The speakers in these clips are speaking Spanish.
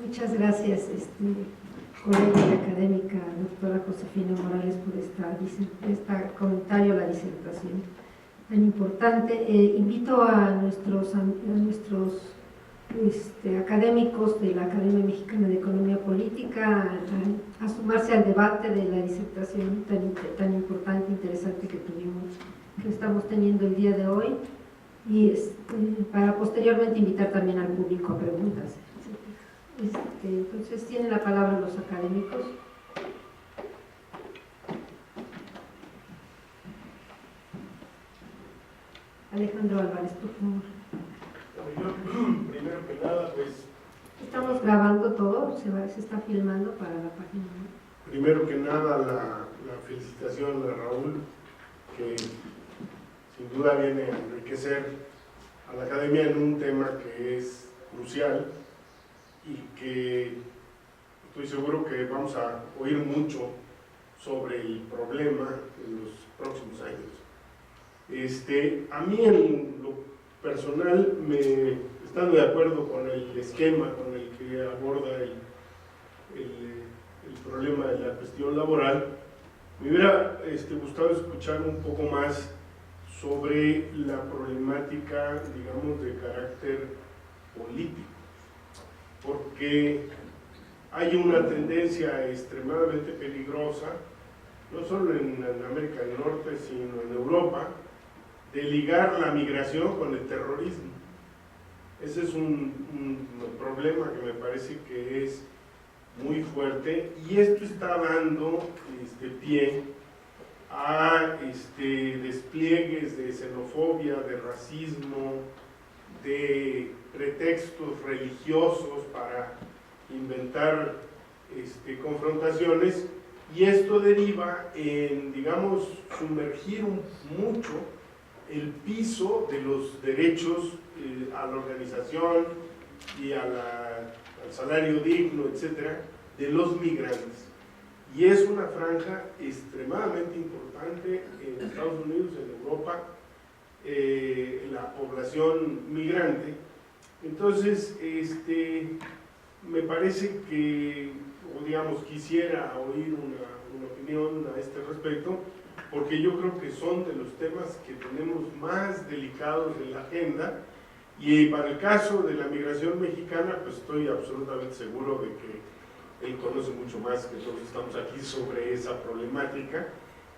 Muchas gracias, colega y académica, doctora Josefina Morales, por este comentario a la disertación tan importante. Invito a nuestros académicos de la Academia Mexicana de Economía Política a sumarse al debate de la disertación tan importante e interesante que estamos teniendo el día de hoy, y para posteriormente invitar también al público a preguntas. Entonces tienen la palabra los académicos. Alejandro Álvarez, por favor. Primero que nada, pues... Estamos grabando todo, se está filmando para la página, ¿no? Primero que nada, la felicitación a Raúl, que sin duda viene a enriquecer a la academia en un tema que es crucial y que estoy seguro que vamos a oír mucho sobre el problema en los próximos años. A mí en lo personal, estando de acuerdo con el esquema con el que aborda el problema de la cuestión laboral, me hubiera gustado escuchar un poco más sobre la problemática, digamos, de carácter político, porque hay una tendencia extremadamente peligrosa, no solo en América del Norte, sino en Europa, de ligar la migración con el terrorismo. Ese es un problema que me parece que es muy fuerte, y esto está dando pie a despliegues de xenofobia, de racismo, de pretextos religiosos para inventar confrontaciones, y esto deriva en, digamos, sumergir mucho el piso de los derechos a la organización y al salario digno, etcétera, de los migrantes. Y es una franja extremadamente importante en Estados Unidos, en Europa, la población migrante. Entonces, me parece que, o digamos, quisiera oír una opinión a este respecto, porque yo creo que son de los temas que tenemos más delicados en la agenda, y para el caso de la migración mexicana, pues estoy absolutamente seguro de que él conoce mucho más que todos estamos aquí sobre esa problemática,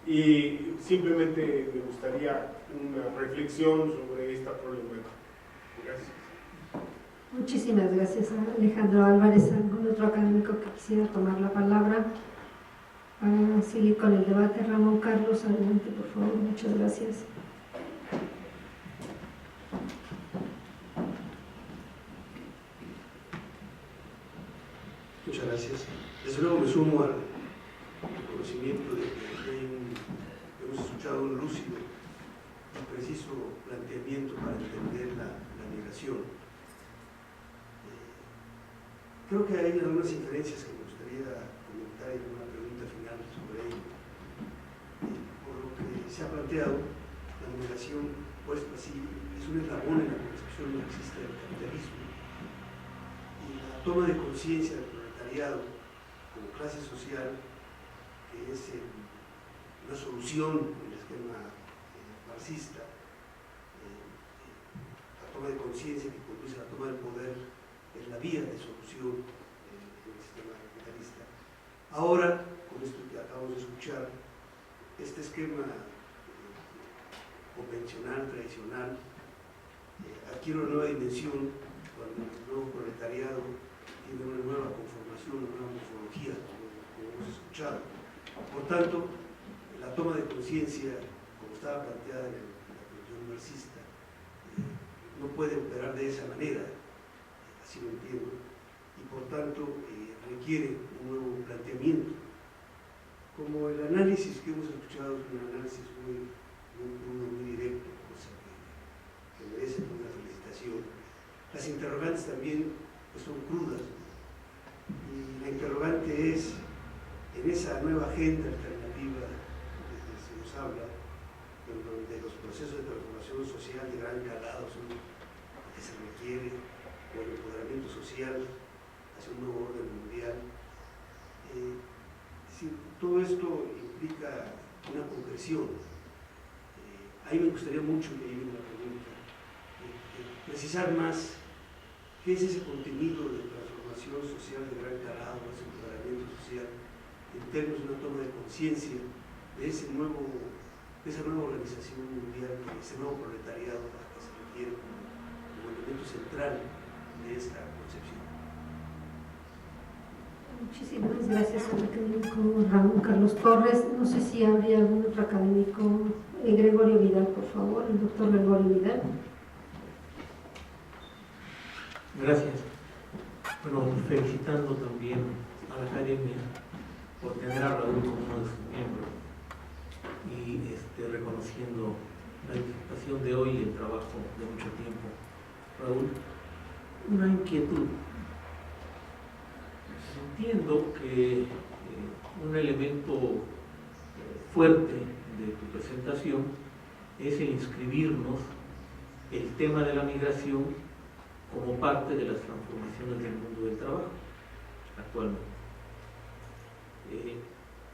y simplemente me gustaría una reflexión sobre esta problemática. Gracias. Muchísimas gracias, Alejandro Álvarez. ¿Algún otro académico que quisiera tomar la palabra para seguir con el debate? Ramón Carlos, adelante, por favor. Muchas gracias. Muchas gracias. Desde luego me sumo al conocimiento de que hemos escuchado un lúcido y preciso planteamiento para entender la migración. Creo que hay algunas inferencias que me gustaría comentar y una pregunta final sobre ello. Por lo que se ha planteado, la migración, puesto así, es un eslabón en la concepción marxista del capitalismo, y la toma de conciencia del proletariado como clase social, que es una solución en el esquema marxista, la toma de conciencia que conduce a la toma del poder es la vía de solución del sistema capitalista. Ahora, con esto que acabamos de escuchar, este esquema convencional, tradicional, adquiere una nueva dimensión cuando el nuevo proletariado tiene una nueva conformación, una nueva morfología, como hemos escuchado. Por tanto, la toma de conciencia, como estaba planteada en la tradición marxista, no puede operar de esa manera, así lo entiendo, y por tanto requiere un nuevo planteamiento. Como el análisis que hemos escuchado es un análisis muy crudo, muy directo, cosa que merece una felicitación, las interrogantes también pues, son crudas, y la interrogante es, en esa nueva agenda alternativa de que se nos habla, en donde los procesos de transformación social de gran calado son los que se requiere, o el empoderamiento social hacia un nuevo todo esto implica una concreción. Ahí me gustaría mucho, y ahí viene la pregunta, precisar más qué es ese contenido de transformación social de gran calado, ese empoderamiento social, en términos de una toma de conciencia de esa nueva organización mundial, ese nuevo proletariado al que se refiere como elemento central de esta concepción. Muchísimas gracias al académico Ramón Carlos Torres. No sé si habría algún otro académico. Gregorio Vidal, por favor, el doctor Gregorio Vidal. Gracias. Bueno, felicitando también a la academia por tener a Raúl como uno de sus miembros y reconociendo la disertación de hoy y el trabajo de mucho tiempo. Raúl, una inquietud. Entiendo que un elemento fuerte de tu presentación es el inscribirnos el tema de la migración como parte de las transformaciones del mundo del trabajo actualmente,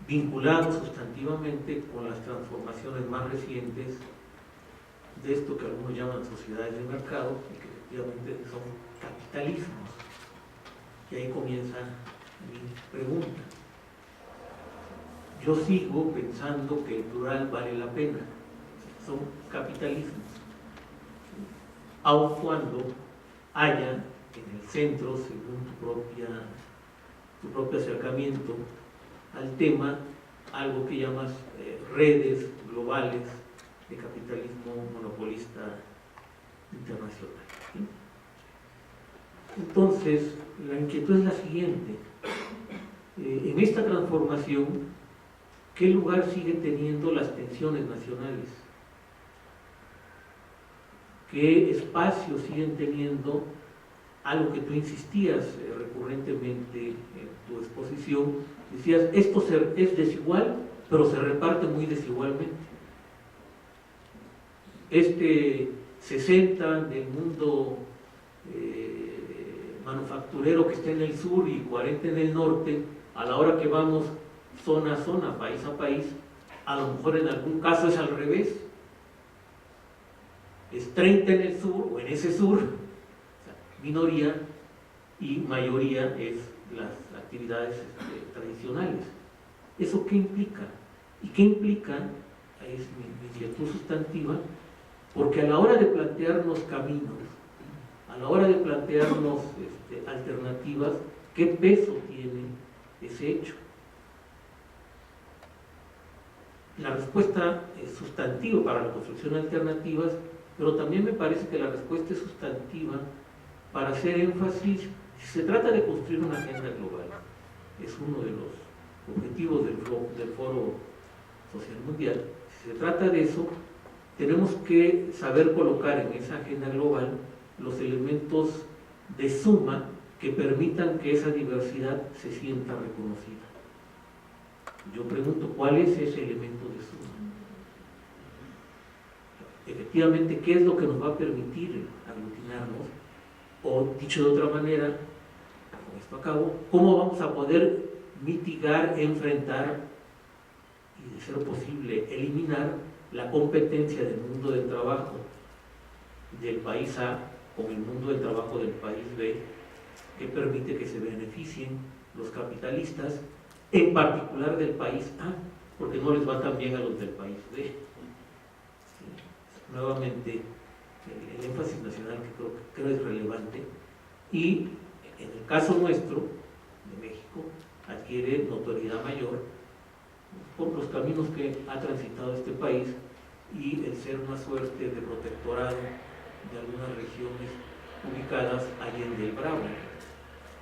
vinculado sustantivamente con las transformaciones más recientes de esto que algunos llaman sociedades de mercado y que efectivamente son capitalismos. Y ahí comienza mi pregunta. Yo sigo pensando que el plural vale la pena, son capitalismos, aun cuando haya en el centro, según tu propio acercamiento al tema, algo que llamas redes globales de capitalismo monopolista internacional. ¿Sí? Entonces, la inquietud es la siguiente. En esta transformación, ¿qué lugar siguen teniendo las tensiones nacionales? ¿Qué espacio siguen teniendo algo que tú insistías recurrentemente en tu exposición? Decías, esto es desigual, pero se reparte muy desigualmente. 60 del mundo manufacturero que está en el sur y 40 en el norte, a la hora que vamos zona a zona, país a país, a lo mejor en algún caso es al revés. Es 30 en el sur, o en ese sur, o sea, minoría, y mayoría es las actividades tradicionales. ¿Eso qué implica? ¿Y qué implica? Ahí es mi inquietud sustantiva, porque a la hora de plantearnos caminos, a la hora de plantearnos alternativas, ¿qué peso tiene ese hecho? La respuesta es sustantiva para la construcción de alternativas, pero también me parece que la respuesta es sustantiva para hacer énfasis. Si se trata de construir una agenda global, es uno de los objetivos del Foro Social Mundial. Si se trata de eso, tenemos que saber colocar en esa agenda global los elementos de suma que permitan que esa diversidad se sienta reconocida. Yo pregunto, ¿cuál es ese elemento de suma? Efectivamente, ¿qué es lo que nos va a permitir aglutinarnos? O, dicho de otra manera, con esto acabo, ¿cómo vamos a poder mitigar, enfrentar y, de ser posible, eliminar la competencia del mundo del trabajo del país A con el mundo del trabajo del país B, que permite que se beneficien los capitalistas, en particular del país A, porque no les va tan bien a los del país B? Sí. Nuevamente, el énfasis nacional que creo es relevante, y en el caso nuestro, de México, adquiere notoriedad mayor por los caminos que ha transitado este país y el ser una suerte de protectorado de algunas regiones ubicadas allende el Bravo,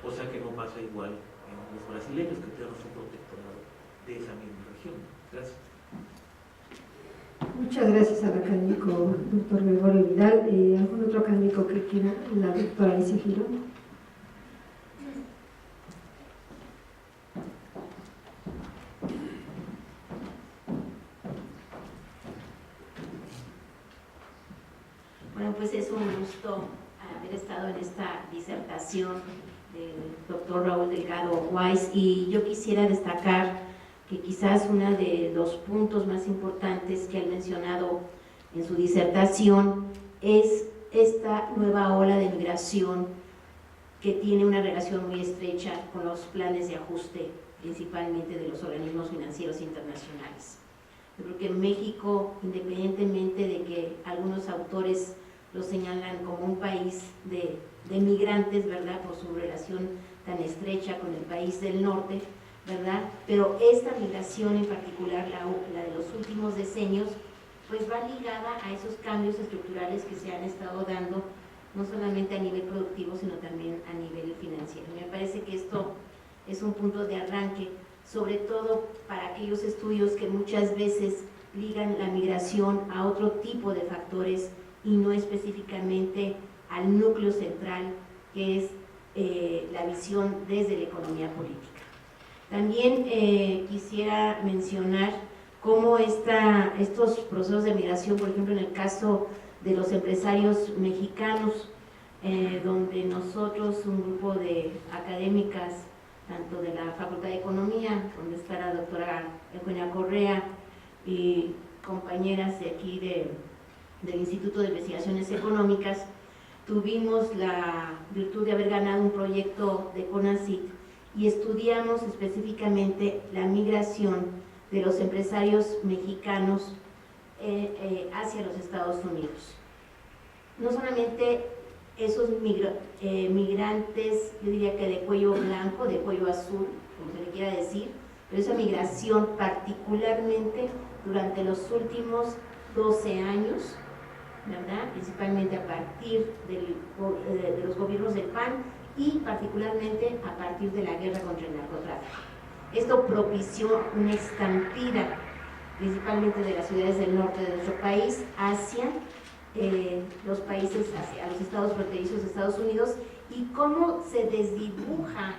cosa que no pasa igual en los brasileños, que tenemos un protectorado de esa misma región. Gracias. Muchas gracias al académico doctor Gregorio Vidal. ¿Algún otro académico que quiera? La doctora Alicia Girón. Bueno, pues es un gusto haber estado en esta disertación del doctor Raúl Delgado Weiss, y yo quisiera destacar que quizás uno de los puntos más importantes que han mencionado en su disertación es esta nueva ola de migración que tiene una relación muy estrecha con los planes de ajuste, principalmente de los organismos financieros internacionales. Yo creo que México, independientemente de que algunos autores lo señalan como un país de migrantes, ¿verdad?, por su relación tan estrecha con el país del norte, ¿verdad?, pero esta migración en particular, la de los últimos decenios, pues va ligada a esos cambios estructurales que se han estado dando, no solamente a nivel productivo, sino también a nivel financiero. Me parece que esto es un punto de arranque, sobre todo para aquellos estudios que muchas veces ligan la migración a otro tipo de factores y no específicamente al núcleo central, que es la visión desde la economía política. También quisiera mencionar cómo estos procesos de migración, por ejemplo, en el caso de los empresarios mexicanos, donde nosotros, un grupo de académicas, tanto de la Facultad de Economía, donde está la doctora Eugenia Correa, y compañeras de aquí del Instituto de Investigaciones Económicas, tuvimos la virtud de haber ganado un proyecto de CONACYT y estudiamos específicamente la migración de los empresarios mexicanos hacia los Estados Unidos. No solamente esos migrantes, yo diría que de cuello blanco, de cuello azul, como se le quiera decir, pero esa migración particularmente durante los últimos 12 años, ¿verdad?, principalmente a partir de los gobiernos del PAN y particularmente a partir de la guerra contra el narcotráfico. Esto propició una estampida, principalmente de las ciudades del norte de nuestro país, hacia los países, hacia los estados fronterizos de Estados Unidos, y cómo se desdibuja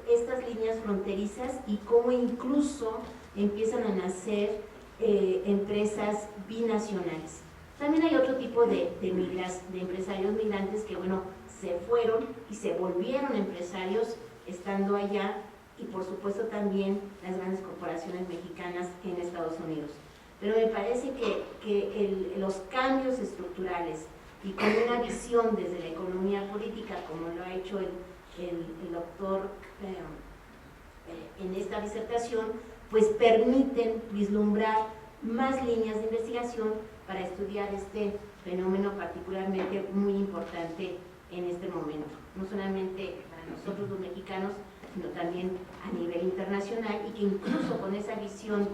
estas líneas fronterizas y cómo incluso empiezan a nacer empresas binacionales. También hay otro tipo de empresarios migrantes que, bueno, se fueron y se volvieron empresarios estando allá, y por supuesto también las grandes corporaciones mexicanas en Estados Unidos. Pero me parece que los cambios estructurales y con una visión desde la economía política, como lo ha hecho el doctor en esta disertación, pues permiten vislumbrar más líneas de investigación para estudiar este fenómeno particularmente muy importante en este momento, no solamente para nosotros los mexicanos, sino también a nivel internacional, y que incluso con esa visión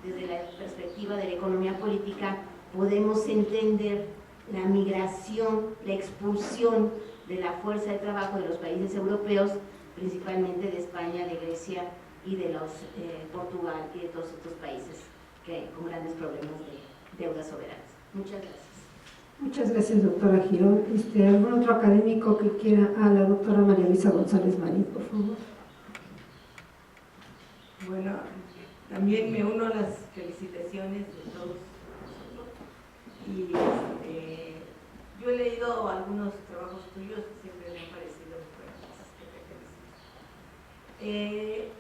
desde la perspectiva de la economía política podemos entender la migración, la expulsión de la fuerza de trabajo de los países europeos, principalmente de España, de Grecia y de Portugal y de todos estos países que con grandes problemas de deudas soberanas. Muchas gracias. Muchas gracias, doctora Girón. ¿Algún otro académico que quiera? La doctora María Luisa González Marín, por favor. Bueno, también me uno a las felicitaciones de todos nosotros. Y yo he leído algunos trabajos tuyos que siempre me han parecido muy buenos, que te felicito.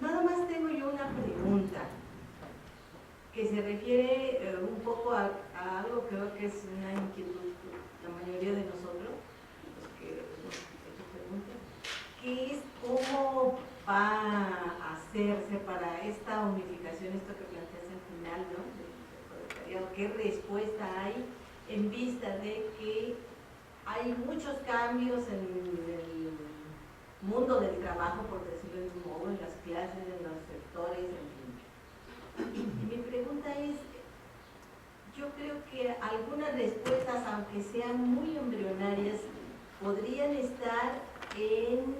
Nada más tengo yo una pregunta que se refiere un poco a algo que creo que es una inquietud de la mayoría de nosotros, los que hemos hecho preguntas, que es cómo va a hacerse para esta unificación, esto que planteas al final, ¿no?, del proletariado, qué respuesta hay en vista de que hay muchos cambios en el mundo del trabajo, por decirlo de un modo, en las clases, en los sectores, en fin. Y mi pregunta es, yo creo que algunas respuestas, aunque sean muy embrionarias, podrían estar en